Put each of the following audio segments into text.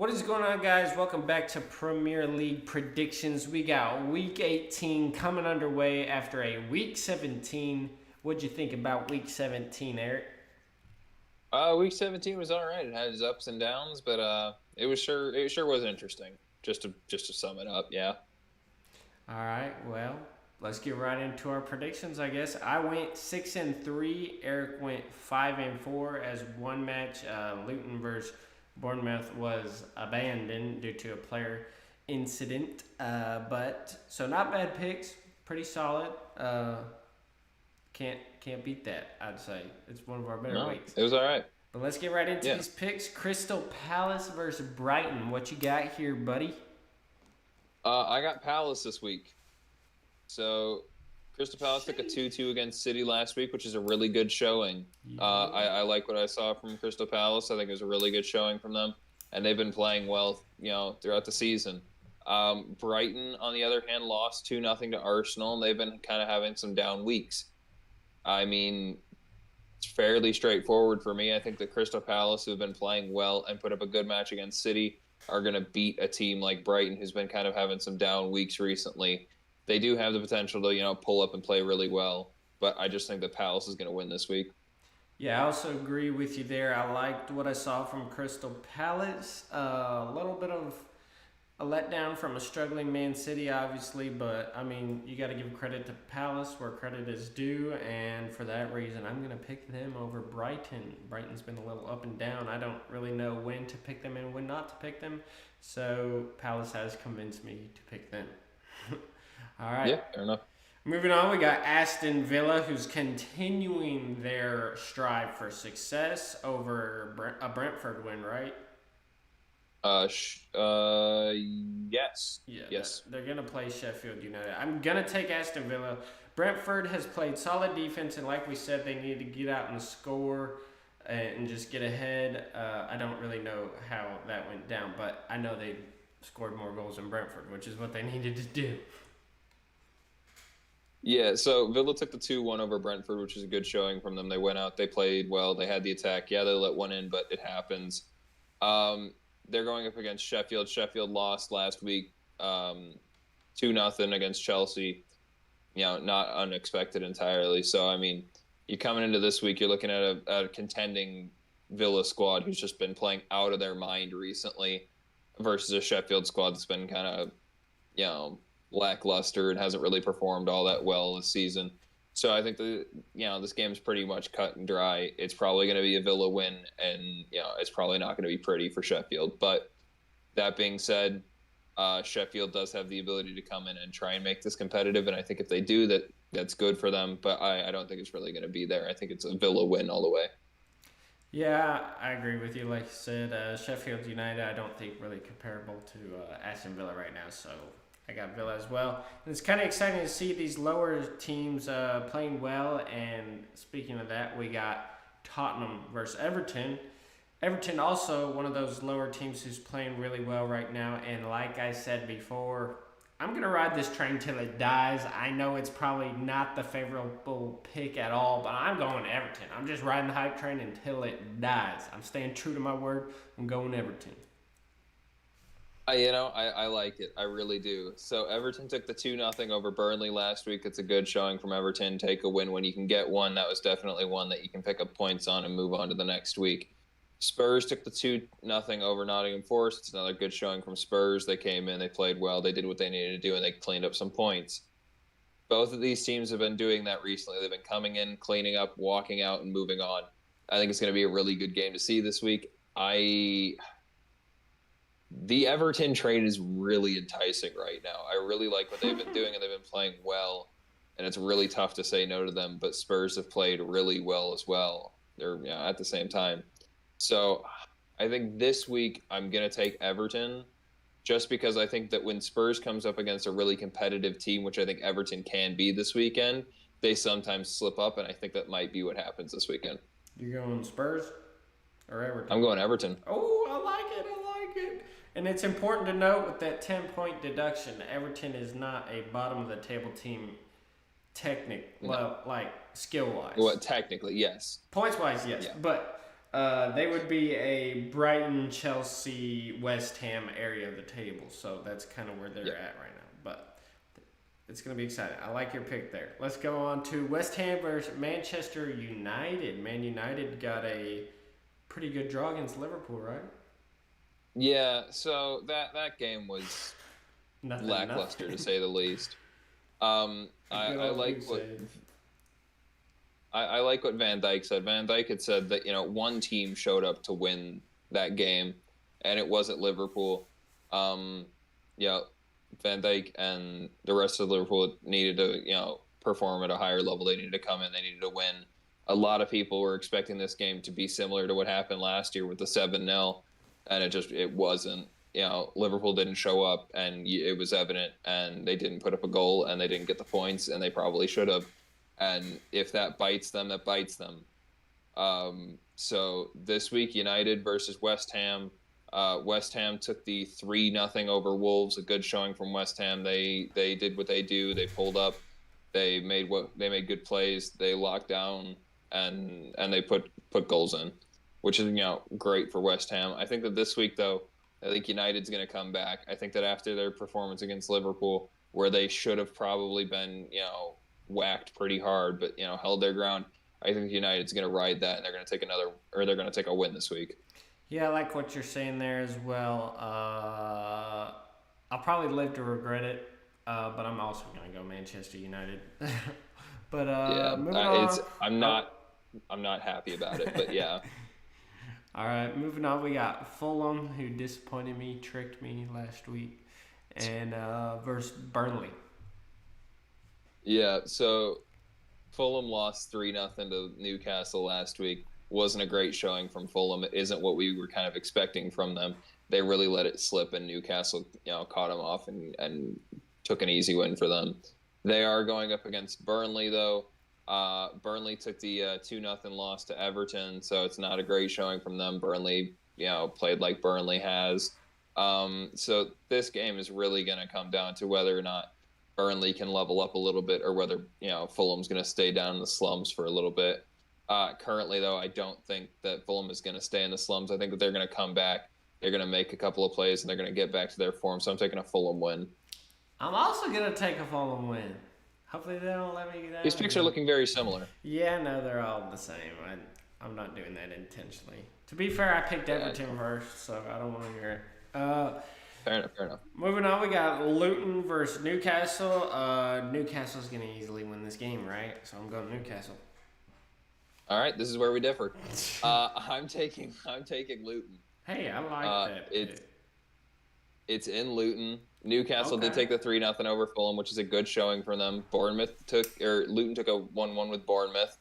What is going on, guys? Welcome back to Premier League predictions. We got Week 18 coming underway after a Week 17. What'd you think about Week 17, Eric? Week 17 was all right. It had its ups and downs, but it sure was interesting. Just to sum it up, yeah. All right, well, let's get right into our predictions, I guess. I went 6-3. Eric went 5-4 as one match. Luton versus Bournemouth was abandoned due to a player incident. But so not bad picks, pretty solid. Can't beat that. I'd say it's one of our better No, weeks. it was all right. But let's get right into Yeah. these picks. Crystal Palace versus Brighton. What you got here, buddy? I got Palace this week. So Crystal Palace took a 2-2 against City last week, which is a really good showing. I like what I saw from Crystal Palace. I think it was a really good showing from them, and they've been playing well, throughout the season. Brighton, on the other hand, lost 2-0 to Arsenal, and they've been kind of having some down weeks. I mean, it's fairly straightforward for me. I think the Crystal Palace, who've been playing well and put up a good match against City, are going to beat a team like Brighton, who's been kind of having some down weeks recently. They do have the potential to, pull up and play really well, but I just think that Palace is going to win this week. Yeah, I also agree with you there. I liked what I saw from Crystal Palace. A little bit of a letdown from a struggling Man City, obviously, but I mean, you got to give credit to Palace where credit is due, and for that reason, I'm going to pick them over Brighton. Brighton's been a little up and down. I don't really know when to pick them and when not to pick them, so Palace has convinced me to pick them. All right. Yeah, fair enough. Moving on, we got Aston Villa, who's continuing their strive for success over a Brentford win, right? Yes, Yeah, yes. they're going to play Sheffield United. I'm going to take Aston Villa. Brentford has played solid defense, and like we said, they need to get out and score and just get ahead. I don't really know how that went down, but I know they scored more goals than Brentford, which is what they needed to do. Yeah, so Villa took the 2-1 over Brentford, which is a good showing from them. They went out, they played well, they had the attack. Yeah, they let one in, but it happens. They're going up against Sheffield. Sheffield lost last week, 2-0 against Chelsea. Not unexpected entirely. So, I mean, you're coming into this week, you're looking at a contending Villa squad who's just been playing out of their mind recently versus a Sheffield squad that's been kind of, lackluster and hasn't really performed all that well this season. So I think this game's pretty much cut and dry. It's probably going to be a Villa win, and it's probably not going to be pretty for Sheffield. But that being said, Sheffield does have the ability to come in and try and make this competitive, and I think if they do, that's good for them. But I don't think it's really going to be there. I think it's a Villa win all the way. Yeah, I agree with you. Like you said, Sheffield United, I don't think really comparable to Aston Villa right now. So I got Villa as well. And it's kind of exciting to see these lower teams playing well. And speaking of that, we got Tottenham versus Everton. Everton also one of those lower teams who's playing really well right now. And like I said before, I'm going to ride this train till it dies. I know it's probably not the favorable pick at all, but I'm going Everton. I'm just riding the hype train until it dies. I'm staying true to my word. I'm going Everton. I like it. I really do. So Everton took the 2-0 over Burnley last week. It's a good showing from Everton. Take a win when you can get one. That was definitely one that you can pick up points on and move on to the next week. Spurs took the 2-0 over Nottingham Forest. It's another good showing from Spurs. They came in, they played well, they did what they needed to do, and they cleaned up some points. Both of these teams have been doing that recently. They've been coming in, cleaning up, walking out, and moving on. I think it's going to be a really good game to see this week. The Everton trade is really enticing right now. I really like what they've been doing, and they've been playing well. And it's really tough to say no to them. But Spurs have played really well as well. They're at the same time. So I think this week I'm gonna take Everton, just because I think that when Spurs comes up against a really competitive team, which I think Everton can be this weekend, they sometimes slip up, and I think that might be what happens this weekend. You're going Spurs or Everton? I'm going Everton. Oh, I like it. I like it. And it's important to note with that 10-point deduction, Everton is not a bottom of the table team No. like skill wise. Well, technically, yes. Points wise, yes. Yeah. But They would be a Brighton, Chelsea, West Ham area of the table, so that's kind of where they're Yep. at right now. But it's going to be exciting. I like your pick there. Let's go on to West Ham versus Manchester United. Man United got a pretty good draw against Liverpool, right? Yeah, so that game was Nothing, lackluster to nothing. say the least. Good I old like goose what egg. I like what Van Dyke said. Van Dyke had said that one team showed up to win that game, and it wasn't Liverpool. Um, yeah, Van Dyke and the rest of Liverpool needed to perform at a higher level. They needed to come in. They needed to win. A lot of people were expecting this game to be similar to what happened last year with the 7-0, and it wasn't. Liverpool didn't show up, and it was evident, and they didn't put up a goal, and they didn't get the points, and they probably should have. And if that bites them, that bites them. So this week, United versus West Ham. West Ham took the 3-0 over Wolves. A good showing from West Ham. They did what they do. They pulled up. They made good plays. They locked down and they put goals in, which is great for West Ham. I think that this week though, I think United's going to come back. I think that after their performance against Liverpool, where they should have probably been whacked pretty hard, but held their ground. I think United's going to ride that, and they're going to take a win this week. Yeah, I like what you're saying there as well. I'll probably live to regret it, but I'm also going to go Manchester United. But Yeah, moving on. Oh, I'm not happy about it, but yeah, all right, moving on. We got Fulham, who disappointed me, tricked me last week, and versus Burnley. yeah. So Fulham lost 3-0 to Newcastle last week. Wasn't a great showing from Fulham. It isn't what we were kind of expecting from them. They really let it slip, and Newcastle, caught them off and took an easy win for them. They are going up against Burnley, though. Burnley took the 2-0 loss to Everton, so it's not a great showing from them. Burnley, played like Burnley has. So this game is really going to come down to whether or not Burnley can level up a little bit, or whether Fulham's going to stay down in the slums for a little bit. Currently, though, I don't think that Fulham is going to stay in the slums. I think that they're going to come back. They're going to make a couple of plays, and they're going to get back to their form. So I'm taking a Fulham win. I'm also going to take a Fulham win. Hopefully they don't let me get out These of picks are here. looking very similar. Yeah, no, they're all the same. I'm not doing that intentionally. To be fair, I picked Yeah, Everton first, so I don't want to hear it. fair enough. Fair enough. Moving on, we got Luton versus Newcastle. Newcastle's going to easily win this game, right? So I'm going Newcastle. All right, this is where we differ. I'm taking Luton. Hey, I like that It's pick. it's in Luton. Newcastle did Okay. take the 3-0 over Fulham, which is a good showing for them. Luton took a 1-1 with Bournemouth.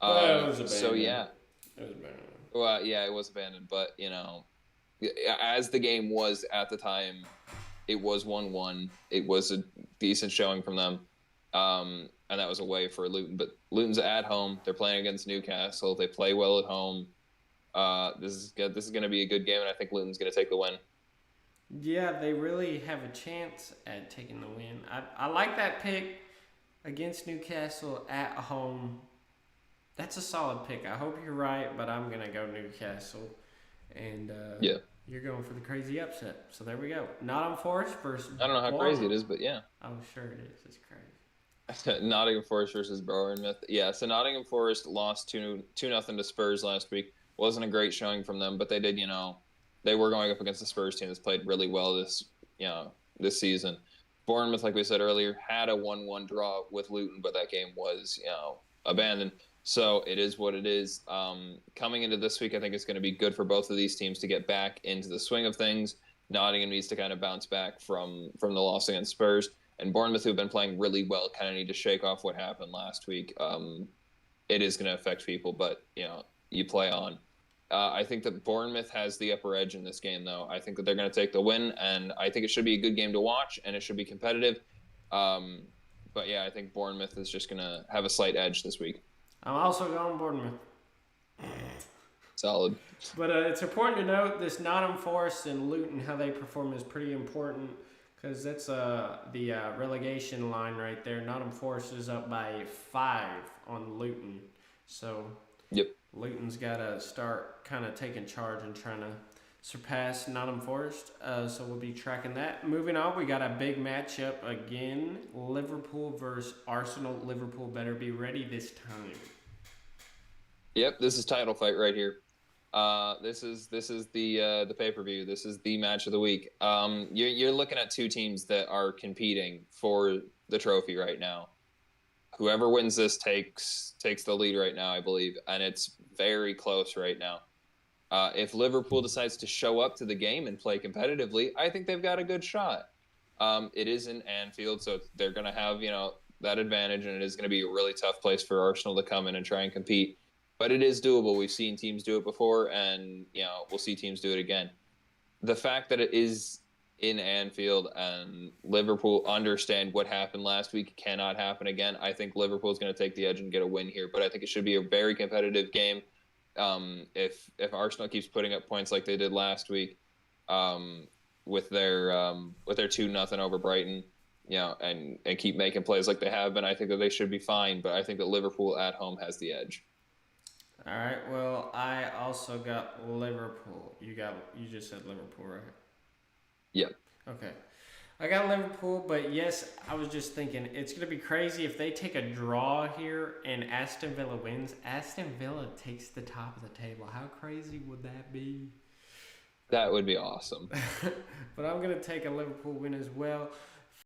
Well, it was So abandoned. yeah, It was abandoned. well, yeah, it was abandoned, but as the game was at the time, it was 1-1. It was a decent showing from them, and that was away for Luton. But Luton's at home. They're playing against Newcastle. They play well at home. This is good. This is going to be a good game, and I think Luton's going to take the win. Yeah, they really have a chance at taking the win. I like that pick against Newcastle at home. That's a solid pick. I hope you're right, but I'm going to go Newcastle. And Yeah, you're going for the crazy upset. So there we go. Nottingham Forest versus I don't know how crazy it Bournemouth. is, but yeah. Oh, sure it is. It's crazy. Nottingham Forest versus Bournemouth. Yeah, so Nottingham Forest lost 2-0 to Spurs last week. Wasn't a great showing from them, but they did, they were going up against the Spurs team that's played really well this season. Bournemouth, like we said earlier, had a 1-1 draw with Luton, but that game was, abandoned. So it is what it is. Coming into this week, I think it's going to be good for both of these teams to get back into the swing of things. Nottingham needs to kind of bounce back from the loss against Spurs. And Bournemouth, who've been playing really well, kind of need to shake off what happened last week. It is going to affect people, but, you play on. I think that Bournemouth has the upper edge in this game, though. I think that they're going to take the win, and I think it should be a good game to watch, and it should be competitive. But, yeah, I think Bournemouth is just going to have a slight edge this week. I'm also going Bournemouth. Solid. But it's important to note this Nottingham Forest and Luton, how they perform is pretty important because that's the relegation line right there. Nottingham Forest is up by 5 on Luton. So Yep. Luton's got to start kind of taking charge and trying to surpass Nottingham Forest. So we'll be tracking that. Moving on, we got a big matchup again. Liverpool versus Arsenal. Liverpool better be ready this time. Yep, this is title fight right here. This is the pay-per-view. This is the match of the week. You're looking at two teams that are competing for the trophy right now. Whoever wins this takes the lead right now, I believe, and it's very close right now. If Liverpool decides to show up to the game and play competitively, I think they've got a good shot. It is in Anfield, so they're going to have that advantage, and it is going to be a really tough place for Arsenal to come in and try and compete. But it is doable. We've seen teams do it before, and we'll see teams do it again. The fact that it is in Anfield and Liverpool understand what happened last week cannot happen again. I think Liverpool is going to take the edge and get a win here, but I think it should be a very competitive game. If Arsenal keeps putting up points like they did last week, with their 2-0 over Brighton, and keep making plays like they have been, I think that they should be fine. But I think that Liverpool at home has the edge. All right. Well, I also got Liverpool. You just said Liverpool, right? Yep. Okay. I got Liverpool, but yes, I was just thinking it's going to be crazy if they take a draw here and Aston Villa wins. Aston Villa takes the top of the table. How crazy would that be? That would be awesome. But I'm going to take a Liverpool win as well.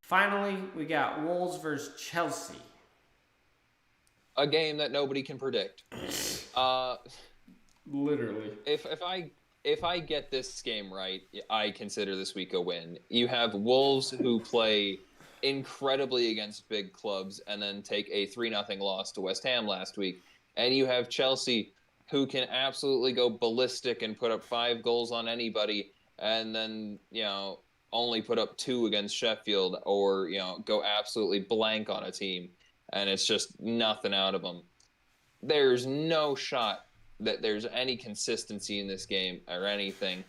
Finally, we got Wolves versus Chelsea. A game that nobody can predict. Literally. If I get this game right, I consider this week a win. You have Wolves who play incredibly against big clubs and then take a 3-0 loss to West Ham last week. And you have Chelsea who can absolutely go ballistic and put up 5 goals on anybody and then, only put up 2 against Sheffield, or, go absolutely blank on a team and it's just nothing out of them. There's no shot that there's any consistency in this game or anything.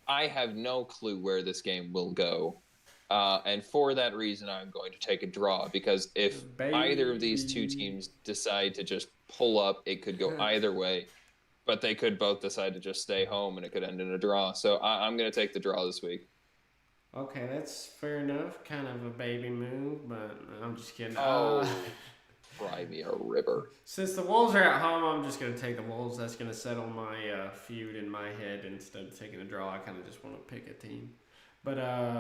I have no clue where this game will go. And for that reason, I'm going to take a draw, because if either of these two teams decide to just pull up, it could go either way. But they could both decide to just stay home, and it could end in a draw. So I'm going to take the draw this week. Okay, that's fair enough. Kind of a baby move, but I'm just kidding. Cry me a river. Since the Wolves are at home, I'm just going to take the Wolves. That's going to settle my feud in my head. Instead of taking a draw, I kind of just want to pick a team. But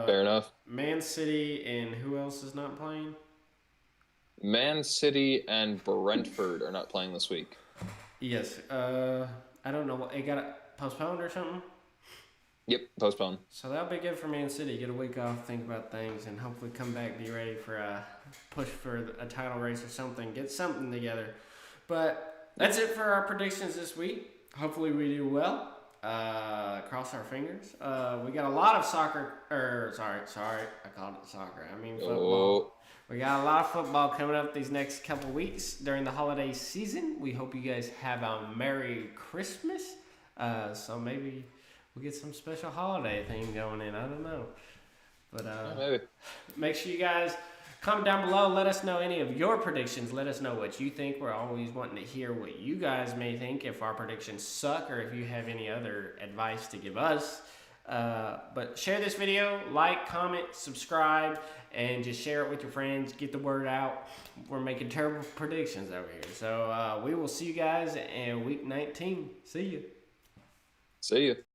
fair enough. Man City and who else is not playing? Man City and Brentford are not playing this week. Yes. I don't know. What it got postponed or something? Yep, postponed. So that'll be good for Man City. Get a week off, think about things, and hopefully come back, be ready for a push for a title race or something. Get something together. But that's it for our predictions this week. Hopefully we do well. Cross our fingers. We got a lot of soccer. Sorry. I called it soccer. I mean football. We got a lot of football coming up these next couple weeks during the holiday season. We hope you guys have a Merry Christmas. So maybe we'll get some special holiday thing going in. I don't know. But maybe. Make sure you guys comment down below. Let us know any of your predictions. Let us know what you think. We're always wanting to hear what you guys may think, if our predictions suck or if you have any other advice to give us. But share this video, like, comment, subscribe, and just share it with your friends. Get the word out. We're making terrible predictions over here. So we will see you guys in week 19. See you. See you.